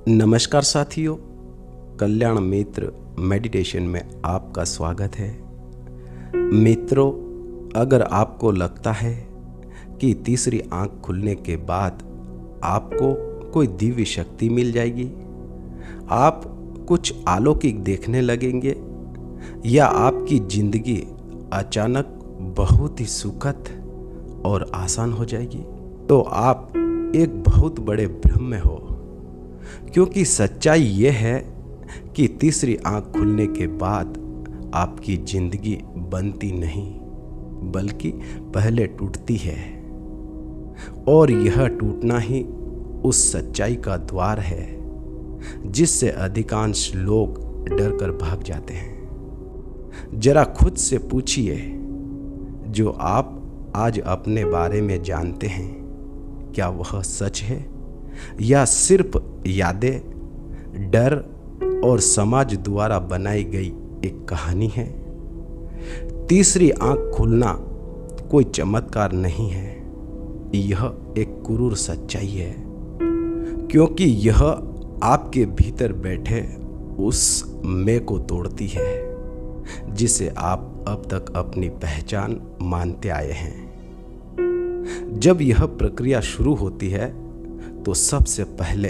नमस्कार साथियों, कल्याण मित्र मेडिटेशन में आपका स्वागत है। मित्रों, अगर आपको लगता है कि तीसरी आंख खुलने के बाद आपको कोई दिव्य शक्ति मिल जाएगी, आप कुछ अलौकिक देखने लगेंगे या आपकी जिंदगी अचानक बहुत ही सुखद और आसान हो जाएगी, तो आप एक बहुत बड़े भ्रम में हो। क्योंकि सच्चाई यह है कि तीसरी आंख खुलने के बाद आपकी जिंदगी बनती नहीं बल्कि पहले टूटती है, और यह टूटना ही उस सच्चाई का द्वार है जिससे अधिकांश लोग डर कर भाग जाते हैं। जरा खुद से पूछिए, जो आप आज अपने बारे में जानते हैं, क्या वह सच है या सिर्फ यादें, डर और समाज द्वारा बनाई गई एक कहानी है? तीसरी आंख खुलना कोई चमत्कार नहीं है, यह एक क्रूर सच्चाई है, क्योंकि यह आपके भीतर बैठे उस मैं को तोड़ती है जिसे आप अब तक अपनी पहचान मानते आए हैं। जब यह प्रक्रिया शुरू होती है तो सबसे पहले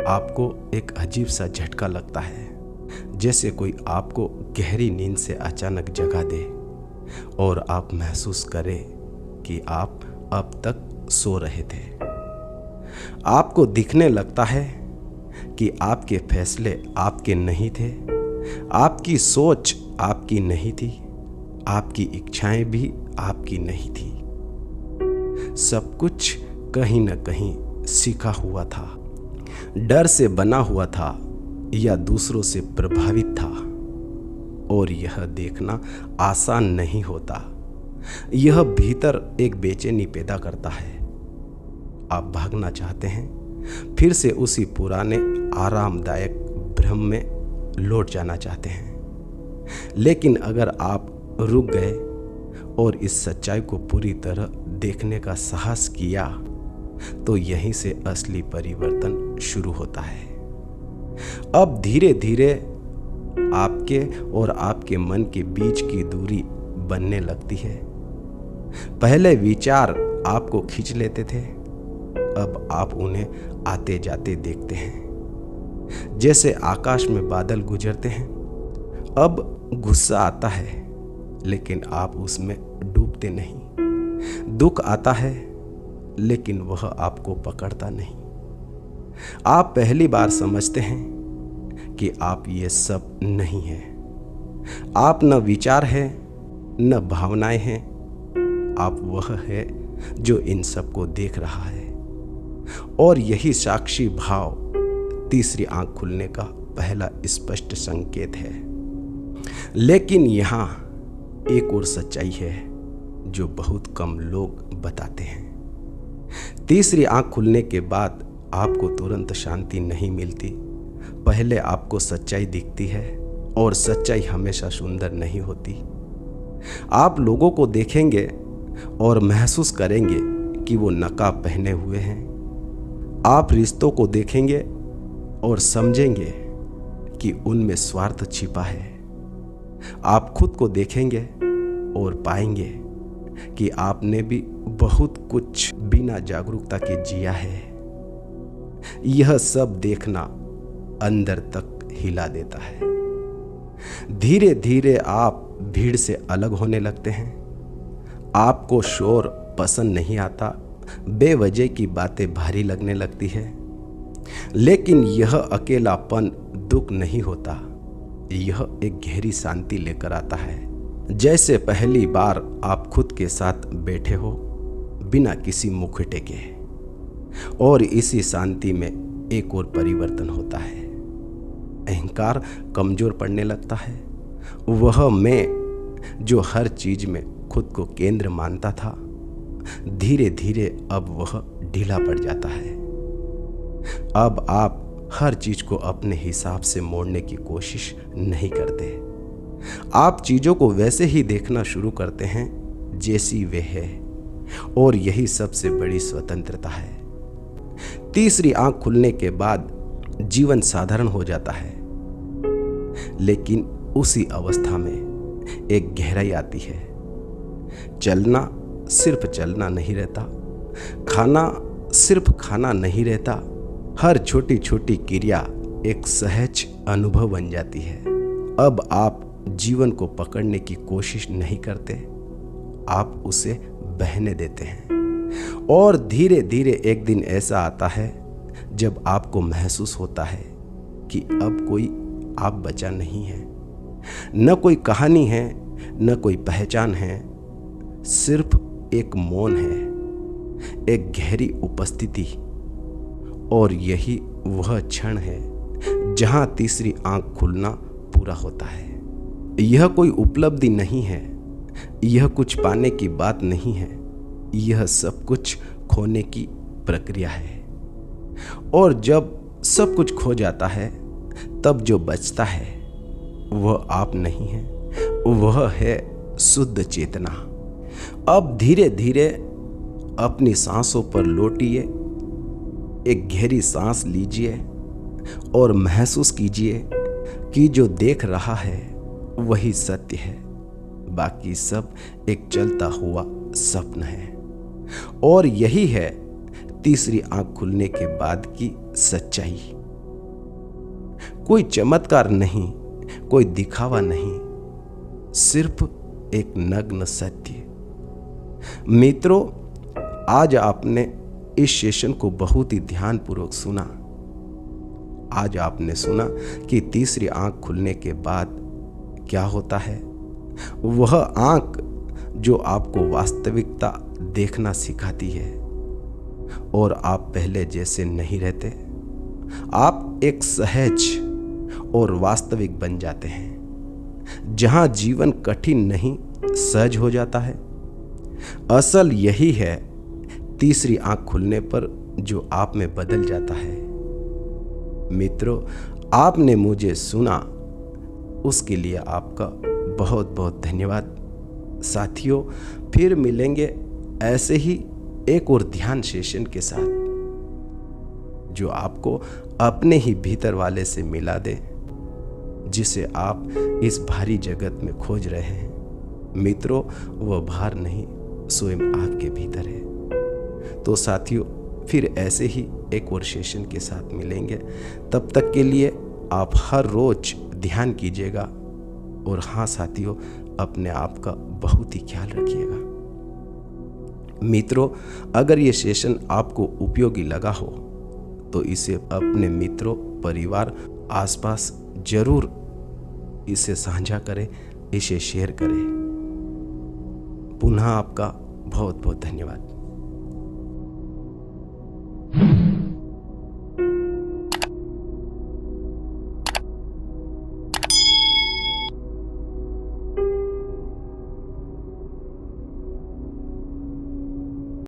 आपको एक अजीब सा झटका लगता है, जैसे कोई आपको गहरी नींद से अचानक जगा दे और आप महसूस करें कि आप अब तक सो रहे थे। आपको दिखने लगता है कि आपके फैसले आपके नहीं थे, आपकी सोच आपकी नहीं थी, आपकी इच्छाएं भी आपकी नहीं थी। सब कुछ कहीं न कहीं सीखा हुआ था, डर से बना हुआ था या दूसरों से प्रभावित था। और यह देखना आसान नहीं होता, यह भीतर एक बेचैनी पैदा करता है। आप भागना चाहते हैं, फिर से उसी पुराने आरामदायक भ्रम में लौट जाना चाहते हैं। लेकिन अगर आप रुक गए और इस सच्चाई को पूरी तरह देखने का साहस किया, तो यहीं से असली परिवर्तन शुरू होता है। अब धीरे धीरे आपके और आपके मन के बीच की दूरी बनने लगती है। पहले विचार आपको खींच लेते थे, अब आप उन्हें आते जाते देखते हैं। जैसे आकाश में बादल गुजरते हैं, अब गुस्सा आता है लेकिन आप उसमें डूबते नहीं। दुख आता है लेकिन वह आपको पकड़ता नहीं। आप पहली बार समझते हैं कि आप ये सब नहीं हैं। आप न विचार है न भावनाएं हैं, आप वह है जो इन सब को देख रहा है। और यही साक्षी भाव तीसरी आंख खुलने का पहला स्पष्ट संकेत है। लेकिन यहाँ एक और सच्चाई है जो बहुत कम लोग बताते हैं। तीसरी आंख खुलने के बाद आपको तुरंत शांति नहीं मिलती। पहले आपको सच्चाई दिखती है, और सच्चाई हमेशा सुंदर नहीं होती। आप लोगों को देखेंगे और महसूस करेंगे कि वो नकाब पहने हुए हैं। आप रिश्तों को देखेंगे और समझेंगे कि उनमें स्वार्थ छिपा है। आप खुद को देखेंगे और पाएंगे कि आपने भी बहुत कुछ बिना जागरूकता के जिया है। यह सब देखना अंदर तक हिला देता है। धीरे धीरे आप भीड़ से अलग होने लगते हैं। आपको शोर पसंद नहीं आता, बेवजह की बातें भारी लगने लगती है। लेकिन यह अकेलापन दुख नहीं होता, यह एक गहरी शांति लेकर आता है। जैसे पहली बार आप खुद के साथ बैठे हो बिना किसी मुखौटे के, और इसी शांति में एक और परिवर्तन होता है। अहंकार कमजोर पड़ने लगता है। वह मैं जो हर चीज में खुद को केंद्र मानता था, धीरे धीरे अब वह ढीला पड़ जाता है। अब आप हर चीज को अपने हिसाब से मोड़ने की कोशिश नहीं करते। आप चीजों को वैसे ही देखना शुरू करते हैं जैसी वे है, और यही सबसे बड़ी स्वतंत्रता है। तीसरी आंख खुलने के बाद जीवन साधारण हो जाता है, लेकिन उसी अवस्था में एक गहराई आती है। चलना सिर्फ चलना नहीं रहता, खाना सिर्फ खाना नहीं रहता, हर छोटी छोटी क्रिया एक सहज अनुभव बन जाती है। अब आप जीवन को पकड़ने की कोशिश नहीं करते, आप उसे बहने देते हैं। और धीरे धीरे एक दिन ऐसा आता है जब आपको महसूस होता है कि अब कोई आप बचा नहीं है, न कोई कहानी है, न कोई पहचान है, सिर्फ एक मौन है, एक गहरी उपस्थिति। और यही वह क्षण है जहां तीसरी आंख खुलना पूरा होता है। यह कोई उपलब्धि नहीं है, यह कुछ पाने की बात नहीं है, यह सब कुछ खोने की प्रक्रिया है। और जब सब कुछ खो जाता है, तब जो बचता है वह आप नहीं है, वह है शुद्ध चेतना। अब धीरे धीरे अपनी सांसों पर लौटिए, एक गहरी सांस लीजिए और महसूस कीजिए कि जो देख रहा है वही सत्य है, बाकी सब एक चलता हुआ स्वप्न है। और यही है तीसरी आंख खुलने के बाद की सच्चाई। कोई चमत्कार नहीं, कोई दिखावा नहीं, सिर्फ एक नग्न सत्य। मित्रों, आज आपने इस सेशन को बहुत ही ध्यानपूर्वक सुना। आज आपने सुना कि तीसरी आंख खुलने के बाद क्या होता है। वह आंख जो आपको वास्तविकता देखना सिखाती है, और आप पहले जैसे नहीं रहते। आप एक सहज और वास्तविक बन जाते हैं। जहां जीवन कठिन नहीं, सहज हो जाता है। असल यही है तीसरी आंख खुलने पर जो आप में बदल जाता है। मित्रों, आपने मुझे सुना, उसके लिए आपका बहुत बहुत धन्यवाद। साथियों, फिर मिलेंगे ऐसे ही एक और ध्यान सेशन के साथ, जो आपको अपने ही भीतर वाले से मिला दे, जिसे आप इस भारी जगत में खोज रहे हैं। मित्रों, वह भार नहीं, स्वयं आपके भीतर है। तो साथियों, फिर ऐसे ही एक और सेशन के साथ मिलेंगे। तब तक के लिए आप हर रोज ध्यान कीजिएगा। और हाँ साथियों, अपने आप का बहुत ही ख्याल रखिएगा। मित्रों, अगर ये सेशन आपको उपयोगी लगा हो तो इसे अपने मित्रों, परिवार, आसपास जरूर इसे साझा करें, इसे शेयर करें। पुनः आपका बहुत बहुत धन्यवाद।